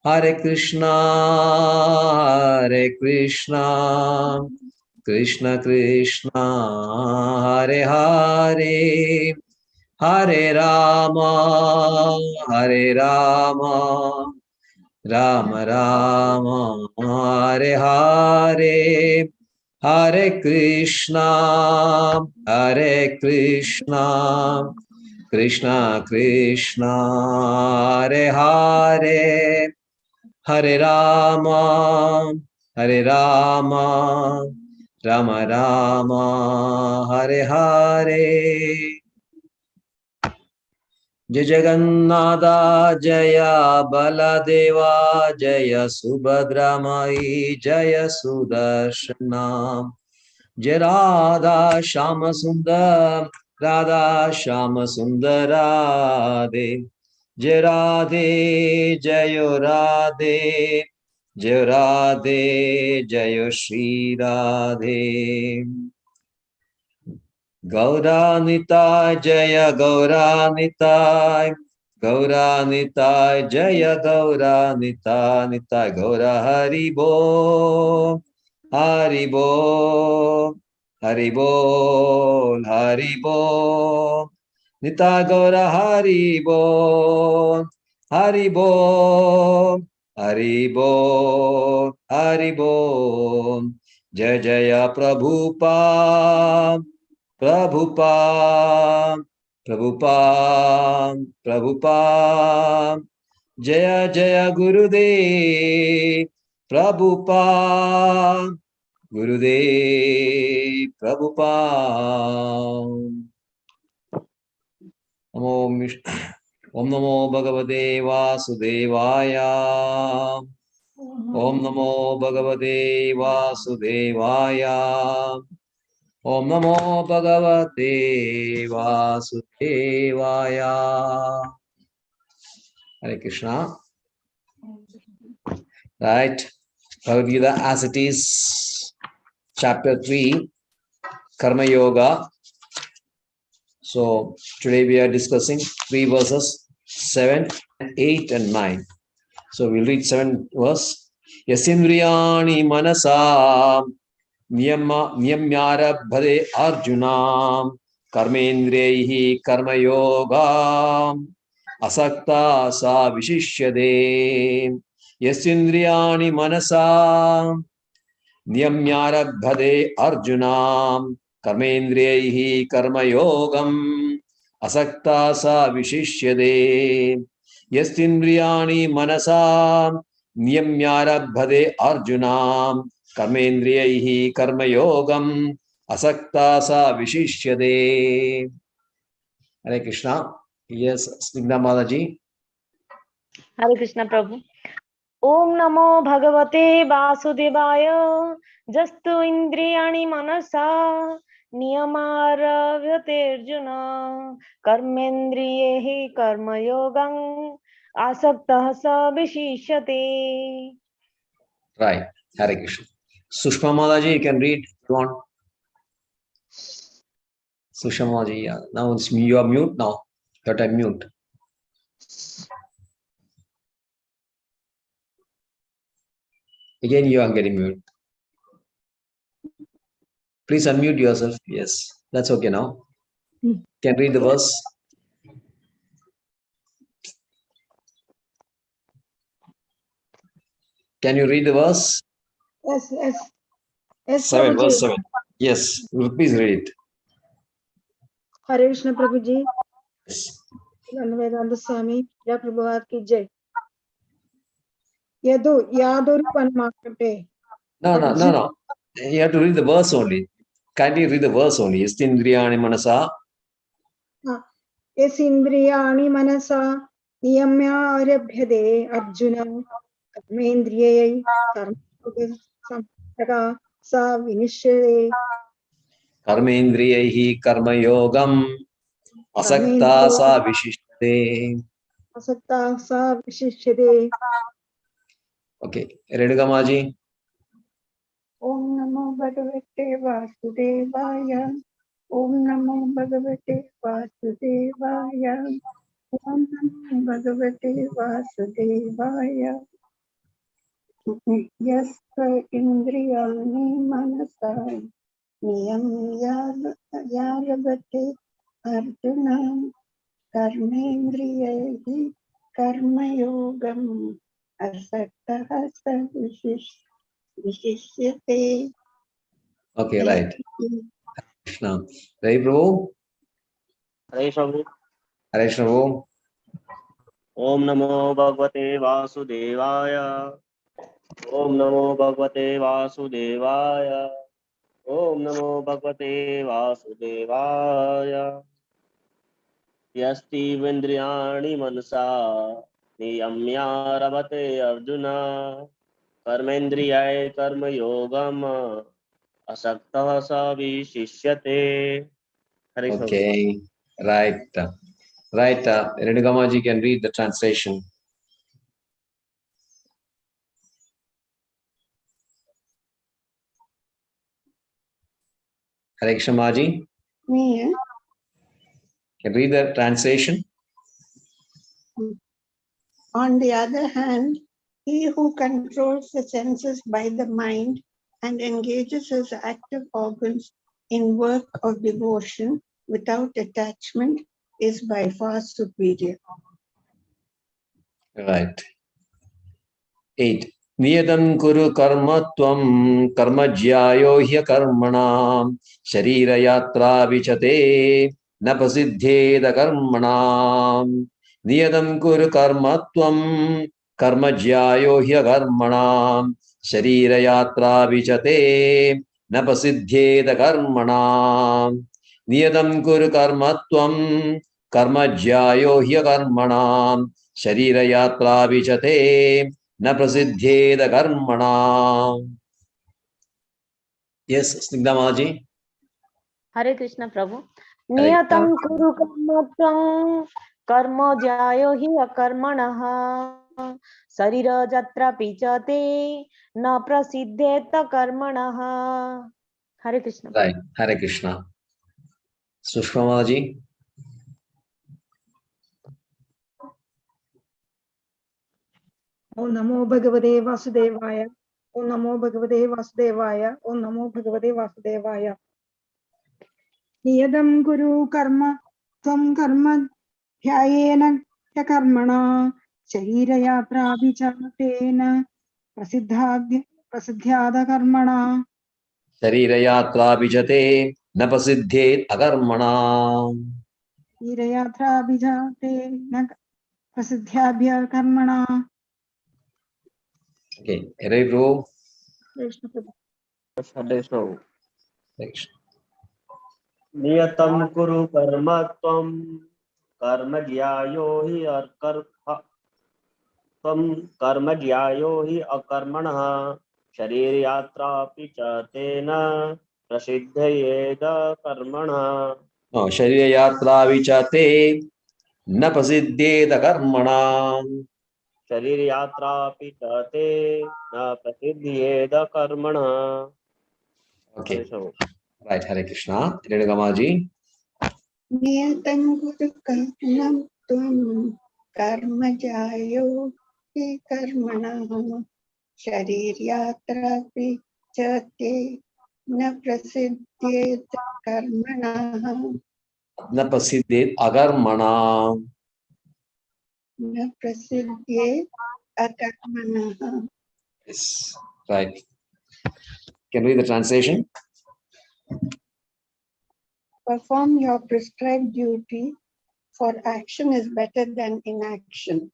Hare Krishna, Hare Krishna, Krishna Krishna, Hare Hare, Hare Rama, Hare Rama, Rama Rama, Hare Hare, Hare Krishna, Hare Krishna, Krishna Krishna, Hare Hare, Hare Rama, Hare Rama, Rama Rama, Hare Hare. Jai Jagannatha, Jaya Baladeva, Jaya Subhadra Mai, Jaya Sudarshana, Jai Radha Shama Sundar, Radha Shama Sundarade, Jai Radhe, Jayo Radhe, Jai Radhe, Jayo Shri Radhe. Gauranitai Jaya Gauranitai, Gauranitai Jaya Gauranitai, Nitai Gaura Haribo, Haribo, Haribo, Haribo, Nitai Gaura Haribo, Haribo, Haribo, Haribo, Jaya Jaya Prabhupada, Prabhupada, Prabhupada, Prabhupada, Jaya Jaya Gurudev, Prabhupada, Gurudev, Prabhupada. Om Namo Bhagavate Vasudevaya. Om Namo Bhagavate Vasudevaya. Om Namo Bhagavate Vasudevaya. Hare Krishna. Right. Bhagavad Gita as it is, chapter 3, Karma Yoga. So today we are discussing 3 verses, 7, 8 and 9. So we'll read 7 verse. Yasindriyani manasa Niyamyarabhade Arjuna Karmendriyahi Karma Yoga Asakta Sa Vishishyade Yasindriyani Manasa Niyamyarabhade Arjuna Karmendriyahi Karma Yogam Asakta Sa Vishishyade Yasindriyani Manasa Niyamyarabhade Arjuna Karmendriyahi Karma Yogam Asakta Sa Vishishyade. Hare Krishna. Yes, Snigdha Mataji. Hare Krishna Prabhu. Om Namo Bhagavate Vasudevaya Jastu Indriyani Manasa Niyamaravate Arjuna Karmendriyehi Karma Yogam Asakta Sa Vishishyate. Right. Hare Krishna. Sushma Mataji, you can read if you want. Sushma Mataji, yeah. Now it's, you are mute now. You have to mute. Again, you are getting mute. Please unmute yourself. Yes, that's okay now. Can read the verse. Can you read the verse? Yes. 7, verse 7. Yes, please read it. Hare Krishna Prabhuji. Yes. Vedanta Swami, Jai Prabhupada ki Jai. Yadurupanmakate. No. You have to read the verse only. Kindly read the verse only. Yastindriyani manasa. Yasindriyani manasa niyamya arabhyade Arjuna karmendriyai karma sampraka sa vinishyate. Karmendriyahi karma yogam asakta sa vishishyate. Asakta sa vishishyate. Okay, Redugamaji. Om Namo Bhagavate Vasudevaya. Om Namo Bhagavate Vasudevaya. Om Namo Bhagavate Vasudevaya. यस्त्व इन्द्रियाणि मनसा नियम्यारभते अर्जुन कर्मेन्द्रियैः कर्मयोगम् असक्तः स विशिष्यते. Okay, right. Krishna. Hare Prabhu. हरे प्रभु. Hare Prabhu. ओम नमो भगवते वासुदेवाय. ओम नमो भगवते वासुदेवाय. ओम नमो भगवते वासुदेवाय. यस्तीन्द्रियाणि मनसा नियम्यारभते अर्जुन कर्मेन्द्रियाय कर्मयोगम् असक्तः स विशिष्यते. हरे प्रभु. Okay, right. Right. Renugamaji can read the translation. Hare Krishna Maji. Me, Can read the translation. on the other hand, he who controls the senses by the mind and engages his active organs in work of devotion without attachment is by far superior. Right. 8. Niyadam kuru karma tvam karma jyayo hya karmanam sharira yatra vichate napasidhyeda karmanam. Niyadam kuru karma tvam karma jyayo hya karmanam sharira yatra vichate napasidhyeda karmanam. Niyadam kuru karma tvam karma jyayo hya karmanam sharira yatra vichate न प्रसिद्धेद कर्मणा. Yes, Snigdha Maji. हरे कृष्ण प्रभु. नियतं कुरु कर्म त्वं कर्म ज्यायो हि अकर्मणः शरीर जत्र पिचते न प्रसिद्धेत कर्मणः. हरे Krishna. Right. Hare Krishna. Sushma Maji. ओम नमो भगवते वासुदेवाय. ओम नमो भगवते वासुदेवाय. ओम नमो भगवते वासुदेवाय. नियतं कुरु कर्म त्वं कर्म ध्यायेन ह्यकर्मणा शरीरयात्राभिचातेन प्रसिद्ध्याद कर्मणा. शरीर यात्रा विजते न प्रसिद्धेत अकर्मणा. शरीरयात्राभिजातेन प्रसिद्ध्याभ्य कर्मणा. Okay. Hare Prabhu. हरे प्रभु. Thanks. नियतं कुरु कर्म त्वं कर्म ज्यायो हि कर्म ज्यायो हि अकर्मणः शरीर यात्रापि च तेन प्रसिद्धयेद कर्मणः. No, शरीर यात्रा विचते न प्रसिद्धेत अकर्मणा. शरीर यात्रापि च ते न प्रसिद्धयेद कर्मणः. Okay. Right. Hare Krishna. Renugama Ji. नियतं कुरु कर्म त्वं कर्म ज्यायो हि कर्मणः शरीरयात्रापि च ते न प्रसिद्धेत कर्मणः. न प्रसिद्धेत अकर्मणा. न प्रसिद्धेत अकर्मणः. Yes. Right. Can we read the translation? Perform your prescribed duty, for action is better than inaction.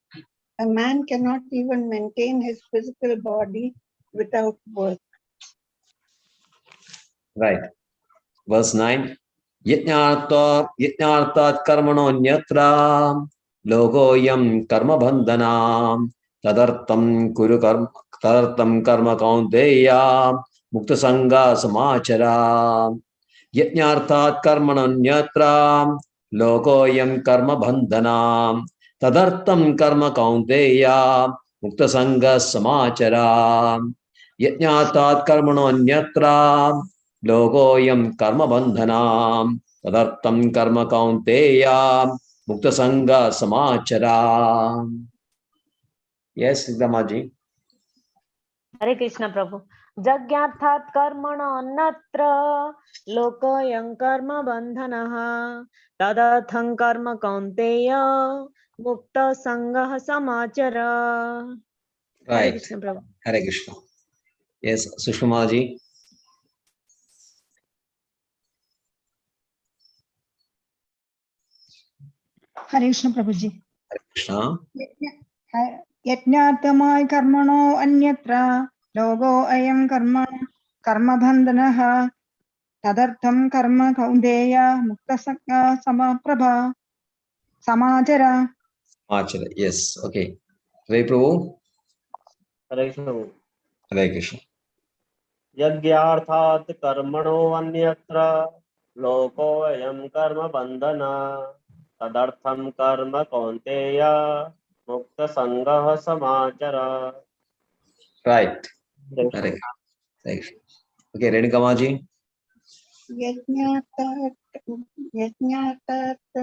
A man cannot even maintain his physical body without work. Right. Verse 9. Yajnartat karmanonyatra logoyam karma bandhanam tadartam karma kaunteya mukta sangha samachara. Yajnartat karmanonyatra logoyam karma bandhanam tadartam karma kaunteya mukta sangha samachara. Yajnartat karmanonyatra लोकोयम कर्म बंधनाम तदर्थम कर्म कौन्तेया मुक्त संग समाचरा. Yes, Sigdama ji. Hare Krishna Prabhu. Jagyarthat karmana annatra lokayam karma bandhanaha tadattham karma kaunteya mukta sangha samachara. Hare Right. Krishna Prabhu. Hare Krishna. Yes, Sushma ji. Hare Krishna Prabhuji. Hare Krishna. Yajñātamāya karmano anyatra logo ayam karma bandhanaha tadartham karma kaundeya mukta sangha samaprabha samachara. Achara. Yes. Okay. Hare Prabhu. हरे Krishna Hare Krishna. यज्ञार्थात् कर्मणो अन्यत्र लोकोऽयं कर्म बन्धन तदर्थं कर्म कौन्तेय मुक्तसङ्गः समाचर. Right. Hare Krishna. Okay, Renikama ji. यज्ञातात्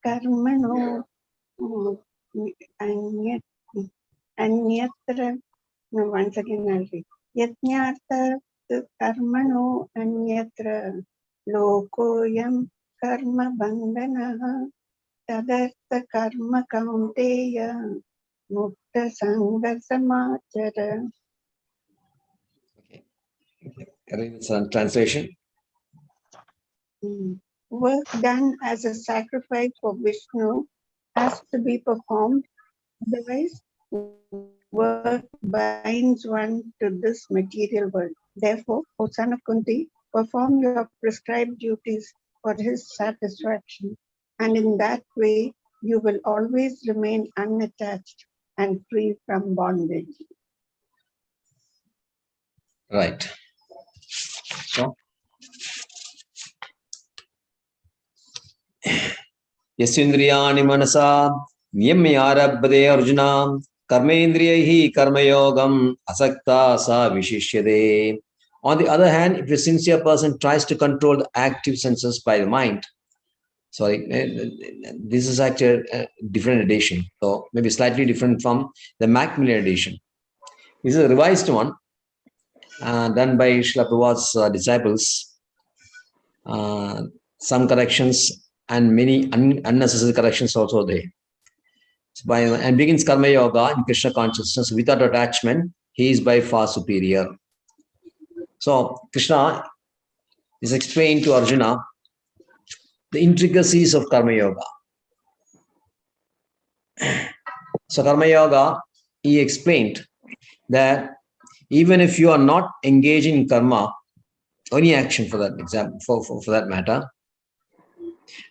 कर्मणो अन्यत्र once again I'll read. यज्ञातात् कर्मणो अन्यत्र लोकोऽयं कर्म बन्धनः तदर्थ कर्म कौन्तेय मुक्तसङ्गसमाचर. Translation. Work done as a sacrifice for Vishnu has to be performed, otherwise work binds one to this material world. Therefore, O son of Kunti, perform your prescribed duties for his satisfaction, and in that way you will always remain unattached and free from bondage. Right. So, Yasindriyani manasa niyamyarabhade arjuna karmendriyahi karmayogam asakta sa vishishyade. On the other hand, if a sincere person tries to control the active senses by the mind, this is actually a different edition, so maybe slightly different from the Macmillan edition. This is a revised one done by Srila Prabhupada's disciples. Some corrections and many unnecessary corrections also there. And begins Karma Yoga in Krishna consciousness without attachment. He is by far superior. So Krishna is explained to Arjuna the intricacies of Karma Yoga. So Karma Yoga, he explained that even if you are not engaging in karma, any action for that example, for that matter,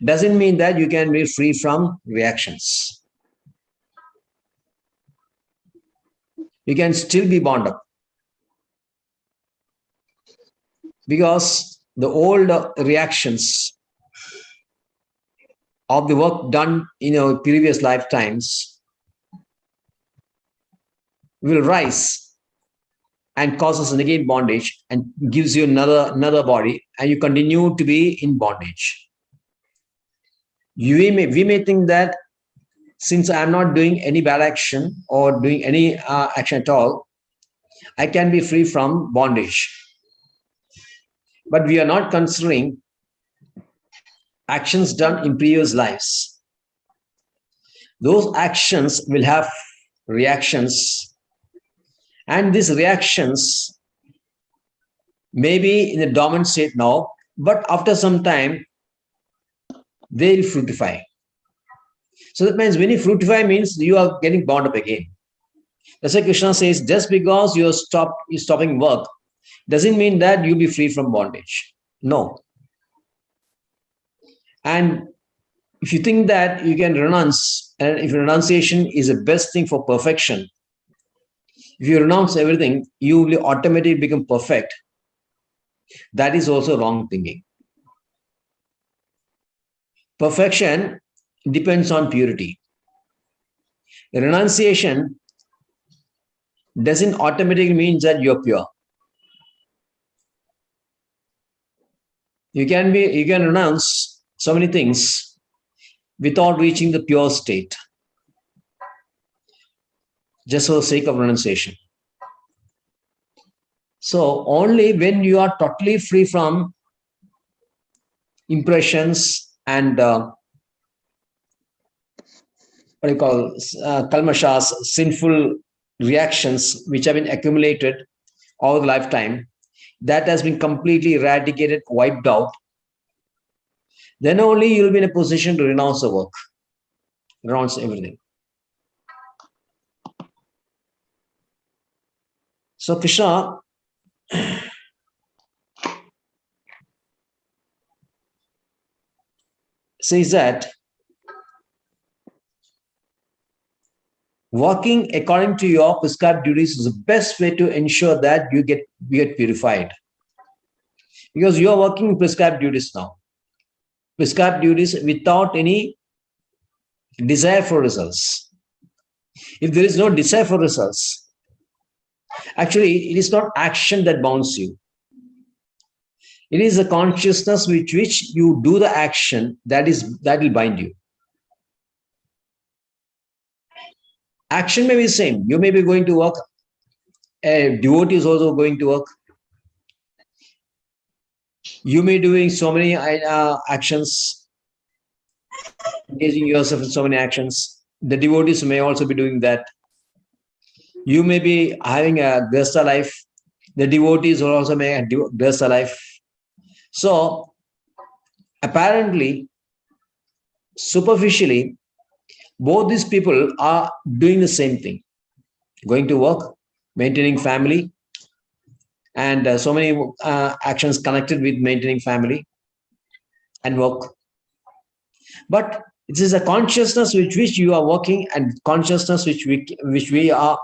doesn't mean that you can be free from reactions. You can still be bound up. Because the old reactions of the work done in previous lifetimes will rise and causes again bondage and gives you another body, and you continue to be in bondage. We may think that since I am not doing any bad action or doing any action at all, I can be free from bondage. But we are not considering actions done in previous lives. Those actions will have reactions, and these reactions may be in a dormant state now, but after some time, they will fructify. So that means when you fructify means you are getting bound up again. That's why Krishna says, just because you're stopping work, doesn't mean that you'll be free from bondage. No. And if you think that you can renounce, and if renunciation is the best thing for perfection, if you renounce everything, you will automatically become perfect. That is also wrong thinking. Perfection depends on purity. Renunciation doesn't automatically mean that you're pure. You can renounce so many things without reaching the pure state, just for the sake of renunciation. So only when you are totally free from impressions and what do you call kalmashas, sinful reactions which have been accumulated over the lifetime, that has been completely eradicated, wiped out, then only you'll be in a position to renounce the work, renounce everything. So Krishna says that working according to your prescribed duties is the best way to ensure that you get purified. Because you are working prescribed duties now. Prescribed duties without any desire for results. If there is no desire for results, actually it is not action that bounds you. It is a consciousness with which you do the action that will bind you. Action may be the same. You may be going to work. A devotee is also going to work. You may be doing so many actions, engaging yourself in so many actions. The devotees may also be doing that. You may be having a Dasa life. The devotees will also may have Dasa life. So apparently, superficially, both these people are doing the same thing, going to work, maintaining family, and so many actions connected with maintaining family and work. But it is a consciousness with which you are working and consciousness which we are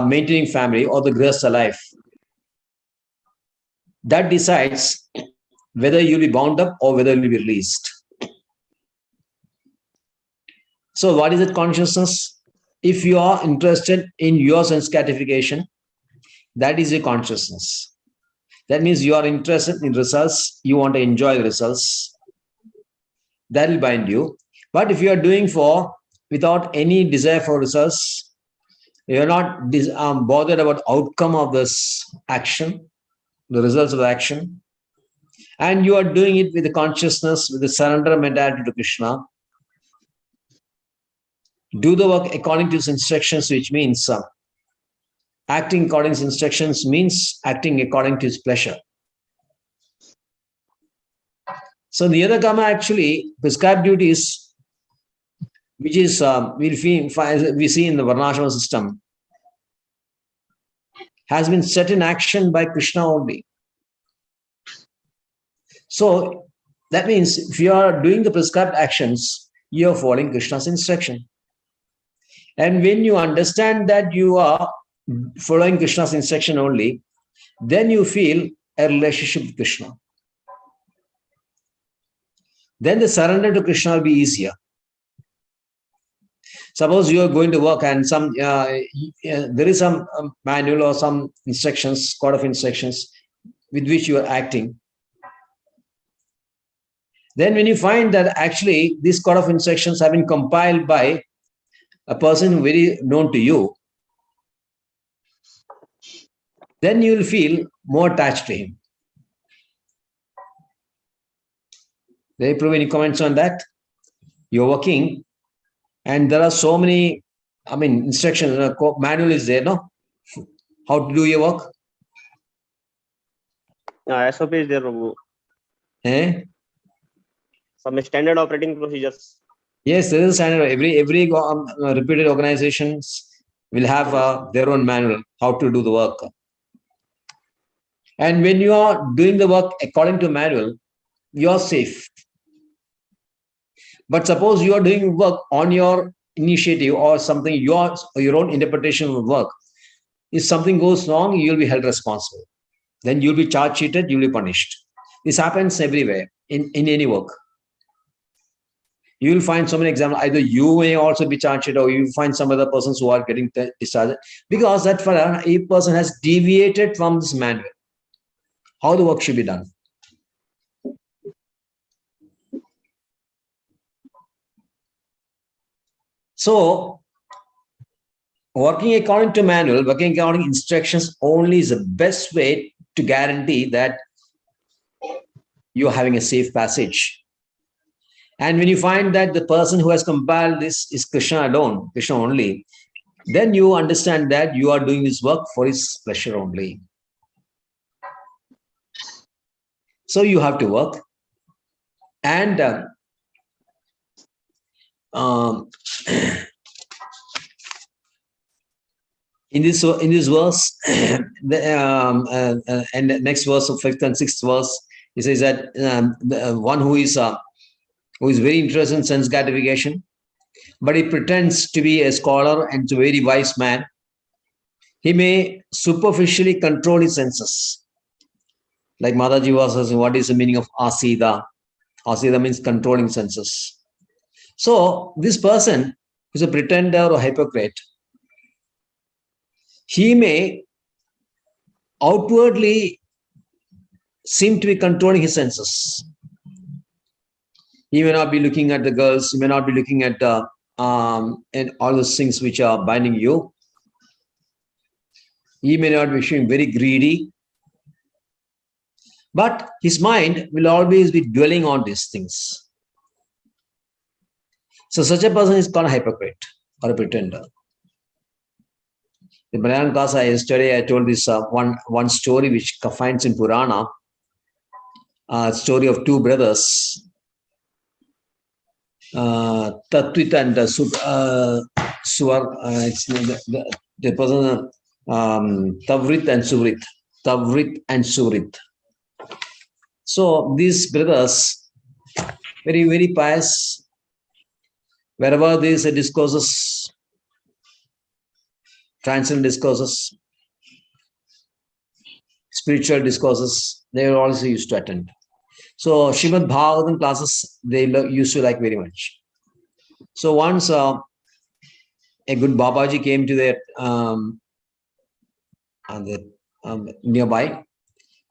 maintaining family or the grihastha life. That decides whether you'll be bound up or whether you'll be released. So what is that consciousness? If you are interested in your sense gratification, that is your consciousness. That means you are interested in results, you want to enjoy the results. That will bind you. But if you are doing without any desire for results, you are not bothered about outcome of this action, the results of the action, and you are doing it with the consciousness, with the surrender mentality to Krishna. Do the work according to his instructions, which means acting according to his instructions means acting according to his pleasure. So the other karma actually prescribed duties, which is we see in the Varnashama system, has been set in action by Krishna only. So that means if you are doing the prescribed actions, you are following Krishna's instruction. And when you understand that you are following Krishna's instruction only, then you feel a relationship with Krishna. Then the surrender to Krishna will be easier. Suppose you are going to work and there is some manual or some instructions, code of instructions with which you are acting. Then when you find that actually this code of instructions have been compiled by a person very known to you, then you will feel more attached to him. They prove any comments on that? You're working and there are so many, instructions, manual is there, no? How to do your work? SOP is there, Prabhu. Eh? Some standard operating procedures. Yes, there is a standard. Every reputed organizations will have their own manual, how to do the work. And when you are doing the work according to manual, you are safe. But suppose you are doing work on your initiative or something, your own interpretation of work. If something goes wrong, you'll be held responsible. Then you'll be charge sheeted, you'll be punished. This happens everywhere in any work. You will find so many examples. Either you may also be charged or you find some other persons who are getting discharged because that a person has deviated from this manual, how the work should be done. So working according to manual, working according to instructions only is the best way to guarantee that you're having a safe passage. And when you find that the person who has compiled this is Krishna alone, Krishna only, then you understand that you are doing this work for his pleasure only. So you have to work. And in this verse, and the next verse of 5th and 6th verse, he says that the one who is very interested in sense gratification, but he pretends to be a scholar and a very wise man, he may superficially control his senses. Like Maharaja was asking, what is the meaning of asida? Asida means controlling senses. So this person is a pretender or hypocrite. He may outwardly seem to be controlling his senses. He may not be looking at the girls. He may not be looking at and all those things which are binding you. He may not be feeling very greedy. But his mind will always be dwelling on these things. So such a person is called a hypocrite or a pretender. In Malayalam class, yesterday I told this one story which finds in Purana, story of two brothers, Tatwit and Suvar. It's the person Tavrit and Suvrit. Tavrit and Suvrit. So these brothers, very, very pious. Wherever these discourses, transcendental discourses, spiritual discourses, they also used to attend. So Srimad Bhagavatam classes, they used to like very much. So once a good Babaji came to their nearby,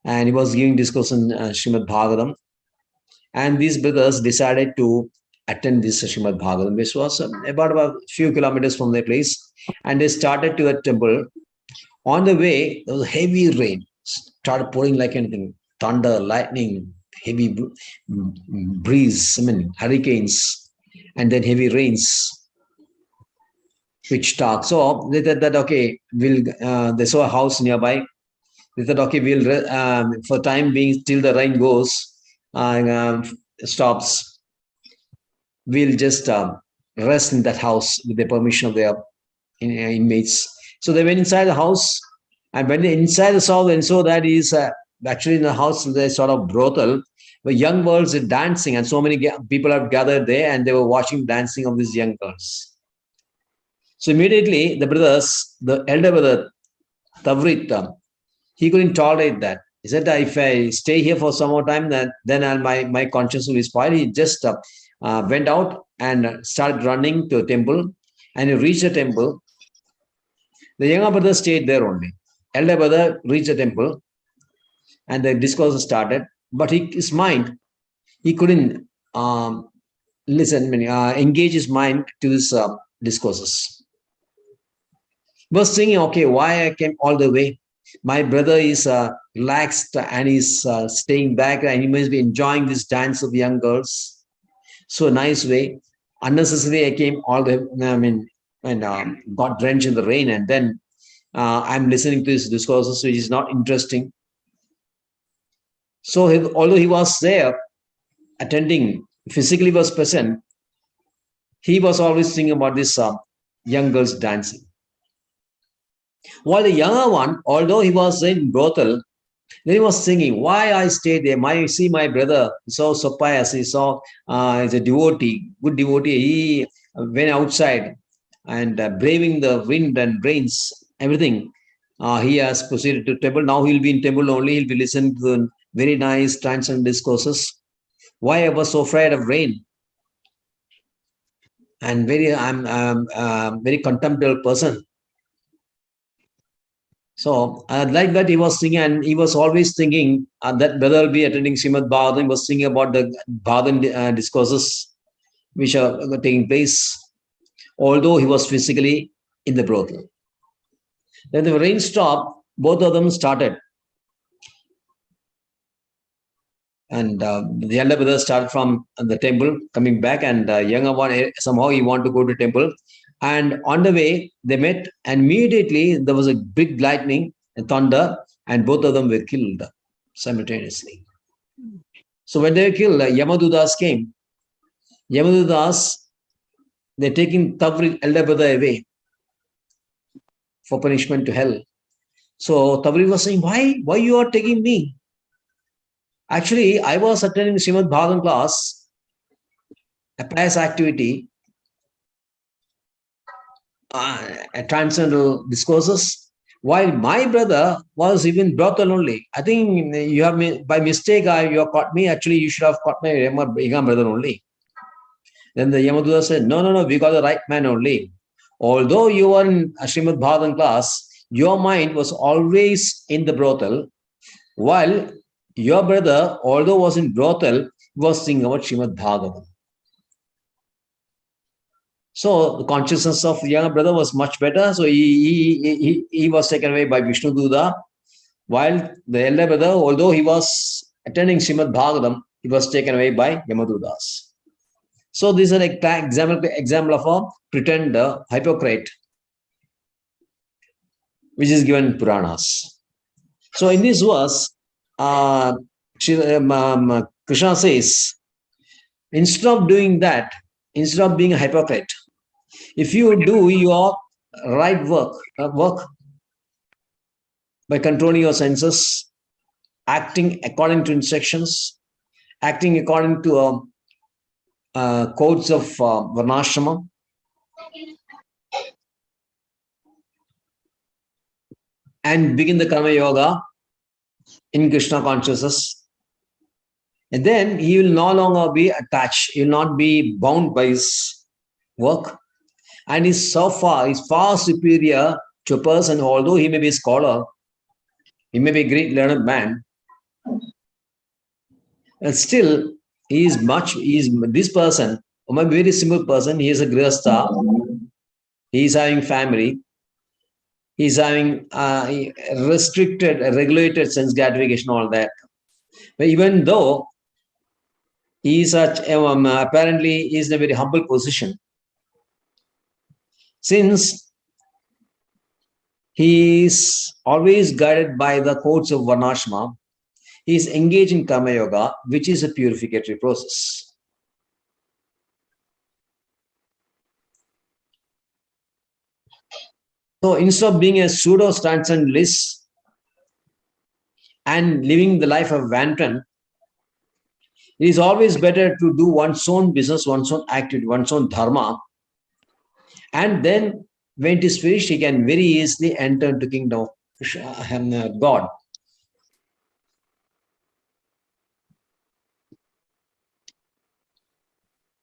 and he was giving discourse on Srimad Bhagavatam. And these brothers decided to attend this Srimad Bhagavatam, which was about a few kilometers from their place. And they started to a temple. On the way, there was heavy rain, started pouring like anything, thunder, lightning, heavy breeze, hurricanes, and then heavy rains, pitch dark. So they said that, okay, they saw a house nearby. They said, okay, we'll, for time being, till the rain goes, stops, we'll just rest in that house with the permission of their inmates. So they went inside the house, and when they inside the house, and so that is actually in the house, there's sort of brothel where young girls are dancing, and so many people have gathered there, and they were watching dancing of these young girls. So immediately the brothers, the elder brother Tavrit, he couldn't tolerate that. He said that if I stay here for some more time, then my conscience will be spoiled. He just went out and started running to a temple, and he reached the temple. The younger brother stayed there only. Elder brother reached the temple, and the discourse started. But his mind, he couldn't engage his mind to these discourses. He was thinking, okay, why I came all the way? My brother is relaxed and he's staying back, and he must be enjoying this dance of young girls. So nice way. Unnecessarily, I came all the and got drenched in the rain, and then I'm listening to his discourses, which is not interesting. So although he was there attending, physically was present, he was always thinking about this young girls dancing. While the younger one, although he was in brothel, then he was thinking, why I stayed there? I see my brother, so pious, he saw he's a devotee, good devotee. He went outside and braving the wind and rains, everything. He has proceeded to temple. Now he'll be in temple only. He'll be listening to the very nice transcendental discourses. Why I was so afraid of rain? And I'm very contemptible person. So like that, he was thinking, and he was always thinking that brother will be attending Srimad Bhagavatam. He was thinking about the Bhagavatam discourses which are taking place, although he was physically in the brothel. Then the rain stopped, both of them started. And the elder brother started from the temple, coming back, and the younger one, somehow he wanted to go to temple. And on the way, they met, and immediately there was a big lightning and thunder, and both of them were killed simultaneously. So when they were killed, Yamadudas came. Yamadudas, they're taking Tavri, elder brother, away for punishment to hell. So Tavri was saying, why you are taking me? Actually, I was attending Srimad Bhagavatam class, a pious activity, transcendental discourses, while my brother was even brothel only. I think you have, by mistake, you have caught me. Actually, you should have caught my younger brother only. Then the Yamaduda said, no, we got the right man only. Although you were in a Srimad Bhagavatam class, your mind was always in the brothel, while your brother, although was in brothel, was thinking about Srimad Bhagavatam. So the consciousness of the younger brother was much better. So he was taken away by Vishnu Duda, while the elder brother, although he was attending Srimad Bhagavatam, he was taken away by Yamadudas. So this is an example of a pretender, hypocrite, which is given in Puranas. So in this verse, Krishna says, instead of doing that, instead of being a hypocrite, if you do your right work by controlling your senses, acting according to instructions, acting according to codes of Varnashrama, and begin the Karma Yoga in Krishna consciousness, and then he will no longer be attached, he will not be bound by his work, and is far superior to a person, although he may be a scholar, he may be a great learned man, and still this person, a very simple person, he is a grihastha, he is having family, he is having restricted, regulated sense gratification, all that. But even though he is apparently he is in a very humble position, since he is always guided by the codes of Varnashrama, he is engaged in Karma Yoga, which is a purificatory process. So instead of being a pseudo transcendentalist and living the life of wanton, it is always better to do one's own business, one's own activity, one's own dharma, and then when it is finished, he can very easily enter into kingdom of God.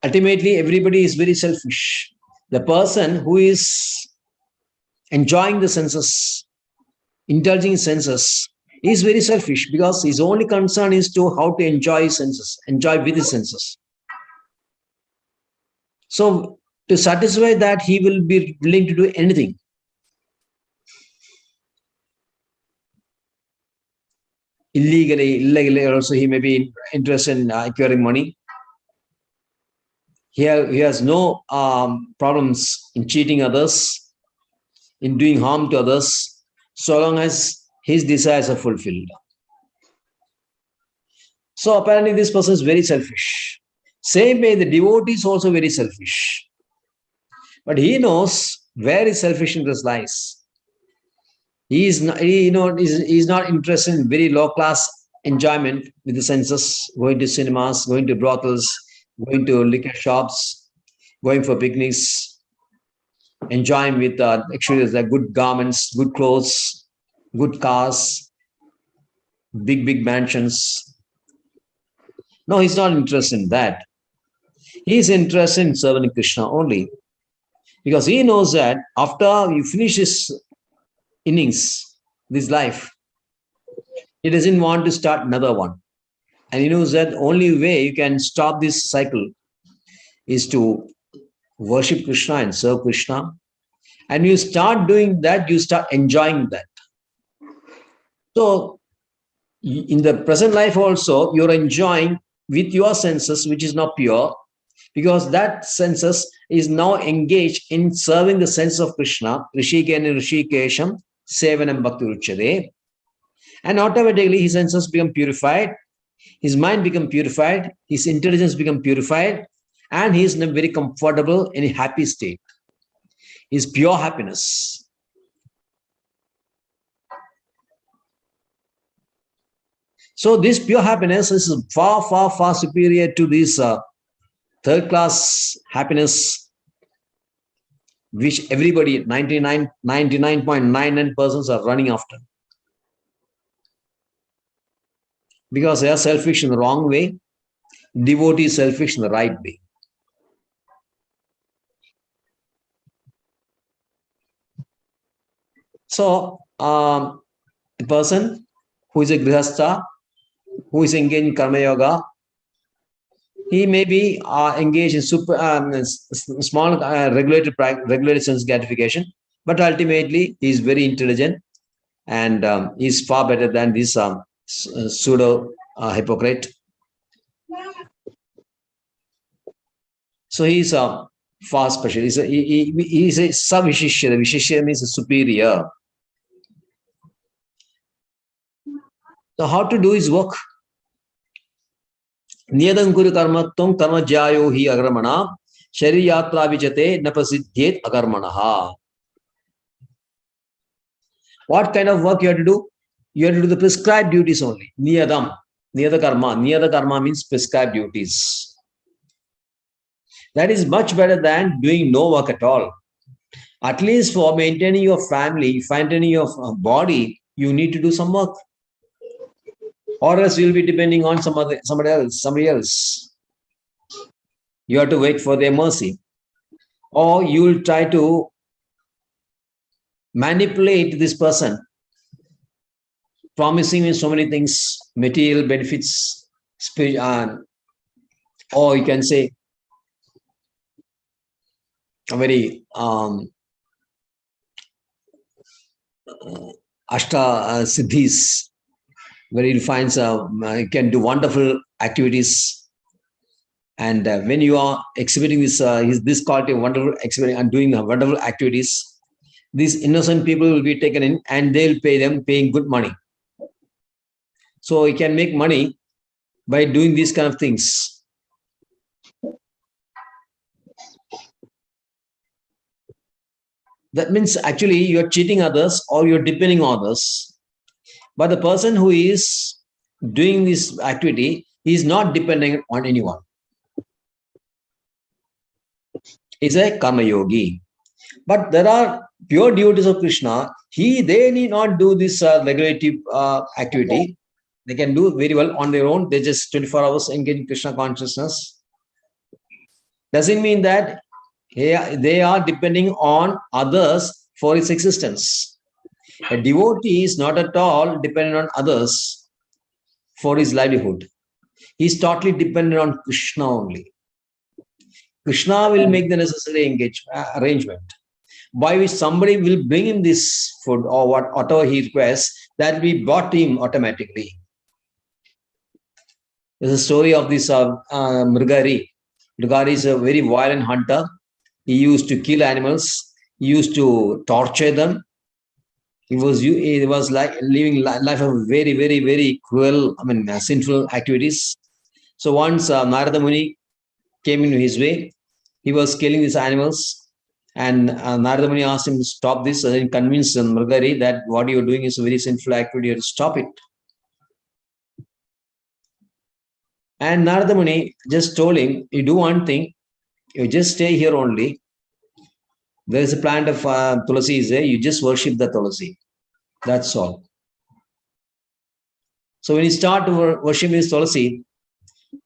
Ultimately, everybody is very selfish. The person who is enjoying the senses, indulging senses, is very selfish because his only concern is to how to enjoy his senses, enjoy with his senses. So to satisfy that, he will be willing to do anything. Illegally also he may be interested in acquiring money. He has no problems in cheating others, in doing harm to others, so long as his desires are fulfilled. So apparently this person is very selfish. Same way, the devotee is also very selfish. But he knows where his selfishness lies. He is not, he's not interested in very low class enjoyment with the senses, going to cinemas, going to brothels, going to liquor shops, going for picnics, enjoying with actually the good garments, good clothes, good cars, big mansions. No, he's not interested in that. He's interested in serving Krishna only. Because he knows that after you finish his innings, this life, he doesn't want to start another one. And he knows that the only way you can stop this cycle is to worship Krishna and serve Krishna And you start doing that, you start enjoying that. So in the present life also, you're enjoying with your senses, which is not pure, because that senses is now engaged in serving the sense of Krishna, Rishikena Rishikesham, Sevanam Bhakti Ruchade. And automatically his senses become purified, his mind become purified, his intelligence become purified, and he is in a very comfortable and happy state. Is pure happiness. So this pure happiness is far, far, far superior to this third class happiness, which everybody, 99.99% are running after. Because they are selfish in the wrong way, devotee is selfish in the right way. So, a person who is a grihastha, who is engaged in karma yoga, he may be engaged in small regulated sense gratification, but ultimately he is very intelligent and he is far better than this pseudo hypocrite. So he is far special. He is a savishishya. The vishishya means a superior. So how to do his work? Niyadam kuru karmatvam karma jayo hi agramana shari yatra vijate na prasiddhyet agarmanaha. What kind of work you have to do? You have to do the prescribed duties only. Niyadam. Niyada karma. Niyada karma means prescribed duties. That is much better than doing no work at all. At least for maintaining your family, maintaining your body, you need to do some work. Or else you'll be depending on somebody else. You have to wait for their mercy. Or you'll try to manipulate this person, promising me so many things, material benefits, or you can say a very ashta siddhis, where he finds can do wonderful activities. And when you are exhibiting this quality of wonderful exhibiting and doing wonderful activities, these innocent people will be taken in and they'll paying good money. So he can make money by doing these kind of things. That means actually you're cheating others or you're depending on others. But the person who is doing this activity is not depending on anyone. He's a karma yogi. But there are pure devotees of Krishna. They need not do this regulative activity. They can do very well on their own. They just 24 hours engage in Krishna consciousness. Doesn't mean that they are depending on others for its existence. A devotee is not at all dependent on others for his livelihood. He is totally dependent on Krishna only. Krishna will make the necessary arrangement by which somebody will bring him this food or whatever he requests, that will be brought to him automatically. There's a story of this Mrigari. Mrigari is a very violent hunter. He used to kill animals. He used to torture them. He was like living life of very, very, very cruel, sinful activities. So once Narada Muni came into his way, he was killing these animals. And Narada Muni asked him to stop this and then convinced Mrigari that what you're doing is a very sinful activity, you have to stop it. And Narada Muni just told him, you do one thing, you just stay here only. There is a plant of Tulasi is there, you just worship the Tulasi. That's all. So when he started worshiping his Tulasi,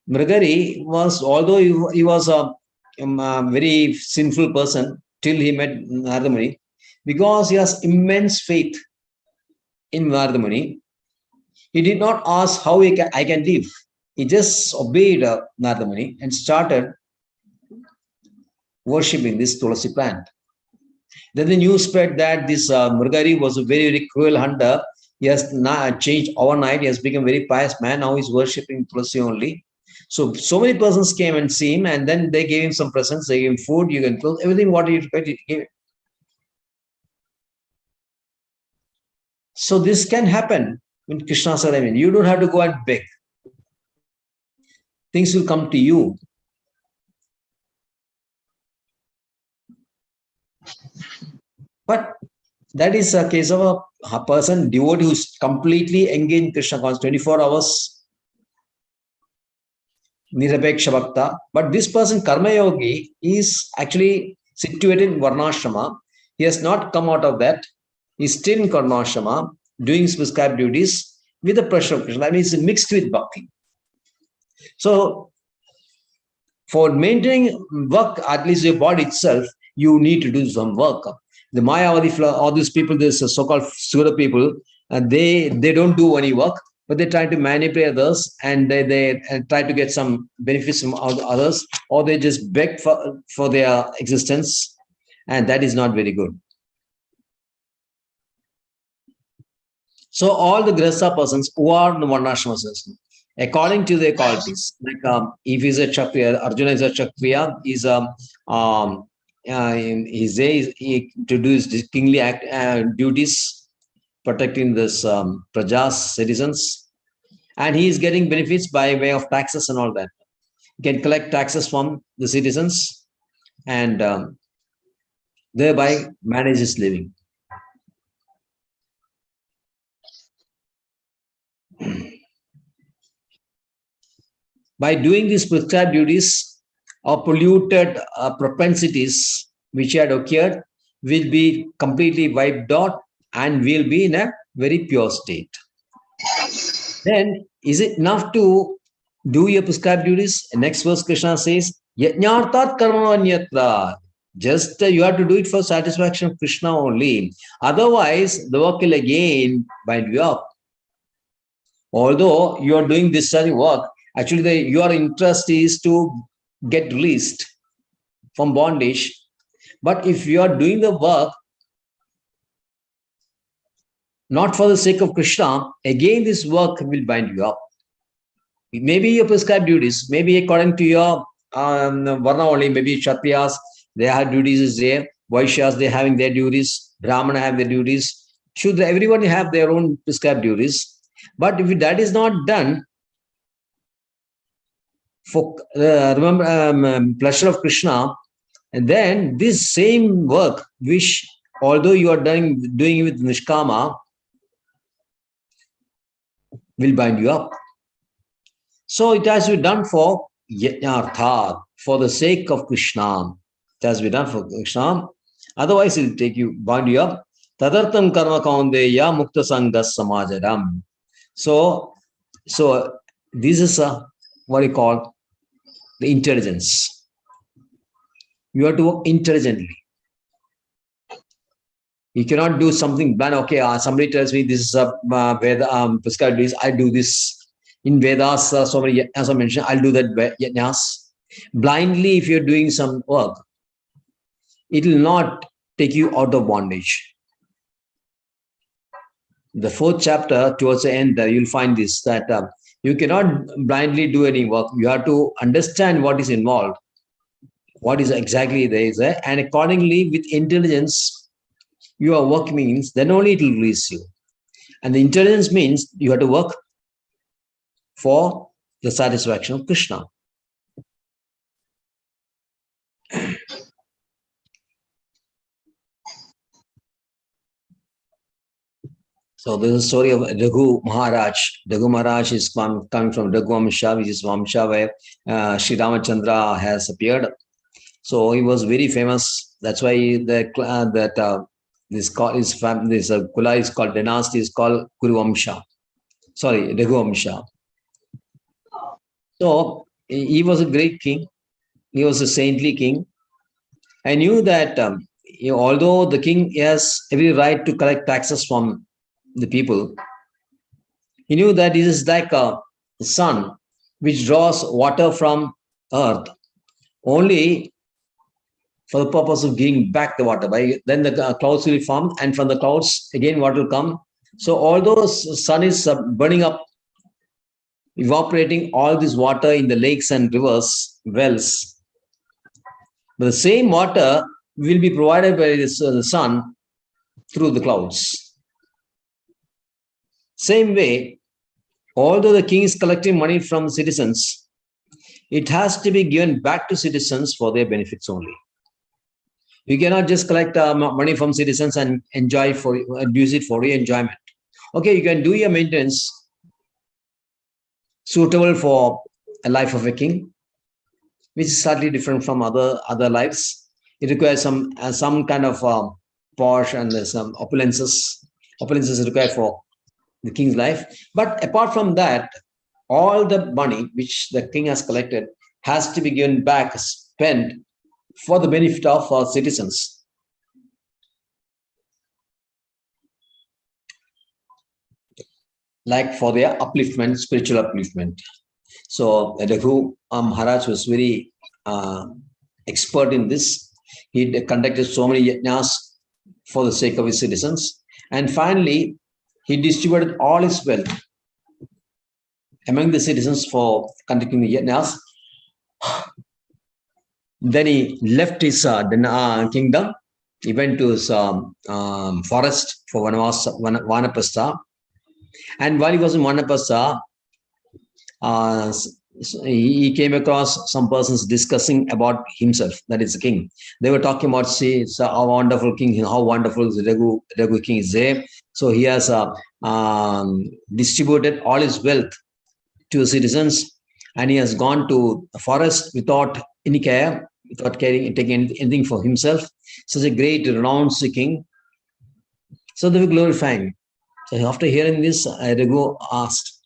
Mrigari was, although he was a very sinful person till he met Narada Muni, because he has immense faith in Narada Muni, he did not ask how I can live. He just obeyed Narada Muni and started worshipping this Tulasi plant. Then the news spread that this Murgari was a very, very cruel hunter. He has changed overnight. He has become a very pious man. Now he's worshipping Tulsi only. So many persons came and see him, and then they gave him some presents. They gave him food, you can clothes, everything what he gave. So this can happen when Krishna said, I mean, you don't have to go and beg. Things will come to you. But that is a case of a person, devotee who's completely engaged in Krishna consciousness, 24 hours, Nirapeksha Bhakta. But this person, Karma Yogi, is actually situated in Varnashrama. He has not come out of that. He's still in Karnashrama, doing his prescribed duties with the pressure of Krishna. That means it's mixed with bhakti. So, for maintaining work, at least your body itself, you need to do some work. The Mayavadi, all these people, this so-called Sura people, they don't do any work, but they try to manipulate others, and they try to get some benefits from others, or they just beg for their existence, and that is not very good. So all the Grihastha persons who are in the Varnashrama system, according to their qualities, like if he's a Kshatriya, Arjuna is a Kshatriya, he's to do his kingly duties, protecting this prajas, citizens, and he is getting benefits by way of taxes and all that. He can collect taxes from the citizens and thereby manage his living. By doing these prescribed duties, or polluted propensities which had occurred will be completely wiped out and will be in a very pure state. Then, is it enough to do your prescribed duties? Next verse, Krishna says, Yajñartat karmananyatra. Just you have to do it for satisfaction of Krishna only. Otherwise, the work will again bind you up. Although you are doing this work, actually your interest is to get released from bondage. But if you are doing the work not for the sake of Krishna, again this work will bind you up. Maybe your prescribed duties, maybe according to your Varna only, maybe Kshatriyas, they have duties there, Vaishyas, they're having their duties, Brahmana have their duties, Shudra, everyone have their own prescribed duties. But if that is not done for pleasure of Krishna, and then this same work, which although you are doing it with Nishkama, will bind you up. So it has to be done for Yajñartha, for the sake of Krishna. It has to be done for Krishna. Otherwise, it will bind you up. Tadartam karma kaundeya mukta sangas samajaram. So this is what you call the intelligence. You have to work intelligently. You cannot do something blind. Okay, somebody tells me this is a Veda prescribed duties. I do this in Vedas. So many, as I mentioned, I'll do that yajnas. Blindly, if you're doing some work, it will not take you out of bondage. The 4th chapter, towards the end, you'll find this, that you cannot blindly do any work. You have to understand what is involved, what is exactly there, and accordingly, with intelligence, your work means, then only it will release you. And the intelligence means you have to work for the satisfaction of Krishna. So this is a story of Raghu Maharaj. Raghu Maharaj is coming from Raghu Vamsha, which is Vamsha where Sri Ramachandra has appeared. So he was very famous. That's why this Kula is called, dynasty is called Kuru Vamsha. Sorry, Raghu Vamsha. So he was a great king. He was a saintly king. I knew that although the king has every right to collect taxes from the people, he knew that it is like a sun which draws water from earth. Only for the purpose of giving back the water. Then the clouds will form, and from the clouds again what will come. So although sun is burning up, evaporating all this water in the lakes and rivers, wells, but the same water will be provided by the sun through the clouds. Same way, although the king is collecting money from citizens, it has to be given back to citizens for their benefits only. You cannot just collect money from citizens and use it for your enjoyment. Okay, you can do your maintenance suitable for a life of a king, which is slightly different from other lives. It requires some kind of posh and some opulences. Opulences required for the king's life. But apart from that, all the money which the king has collected has to be given back, spent for the benefit of our citizens. Like for their upliftment, spiritual upliftment. So Raghu Maharaj was very expert in this. He conducted so many yajnas for the sake of his citizens. And finally, he distributed all his wealth among the citizens for conducting the yajnas. Then he left his kingdom. He went to his forest for Vanaprastha. And while he was in Vanaprastha, he came across some persons discussing about himself, that is the king. They were talking about, see, our wonderful king, how wonderful the Raghu king is there. So he has distributed all his wealth to the citizens, and he has gone to a forest without any care, without taking anything for himself. Such a great, renounced king. So they were glorifying. So after hearing this, Raghu asked,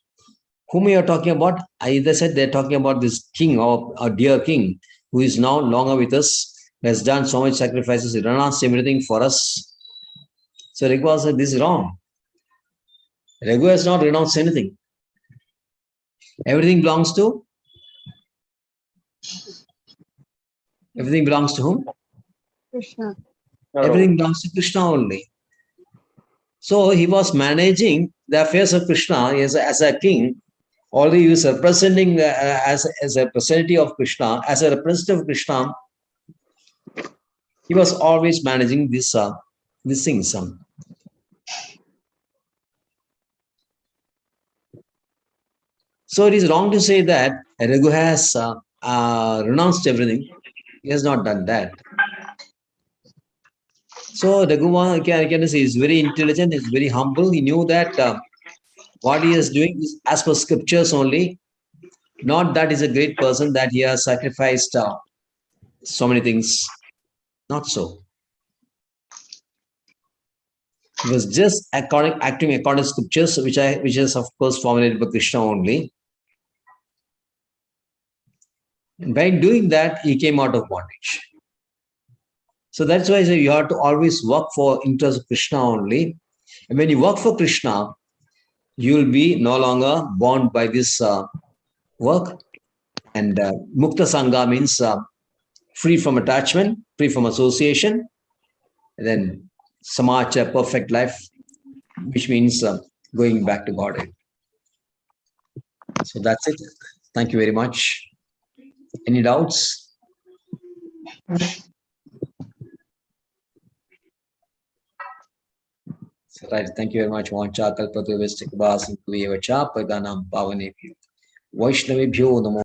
whom you are talking about? They said they're talking about this king, our dear king, who is now longer with us, has done so much sacrifices, he renounced everything for us. So Raghu said, this is wrong. Raghu has not renounced anything. Everything belongs to? Everything belongs to whom? Krishna. Everything belongs to Krishna only. So he was managing the affairs of Krishna as a king. Although he was representing as a representative of Krishna, as a representative of Krishna, he was always managing these things. So it is wrong to say that Raghu has renounced everything. He has not done that. So Raghu, can say, is very intelligent, is very humble. He knew that what he is doing is as per scriptures only. Not that he's a great person, that he has sacrificed so many things. Not so. He was just acting according to scriptures, which is of course formulated by Krishna only. And by doing that, he came out of bondage. So that's why I say you have to always work for interest of Krishna only. And when you work for Krishna, you will be no longer bound by this work. And Mukta Sangha means free from attachment, free from association. And then Samacha, perfect life, which means going back to Godhead. So that's it. Thank you very much. Any doubts? So, right. Thank you very much. Vancha kalpatu vestikvasim kuyevacha padanam pavanebhyo Vaishnavibhyo namo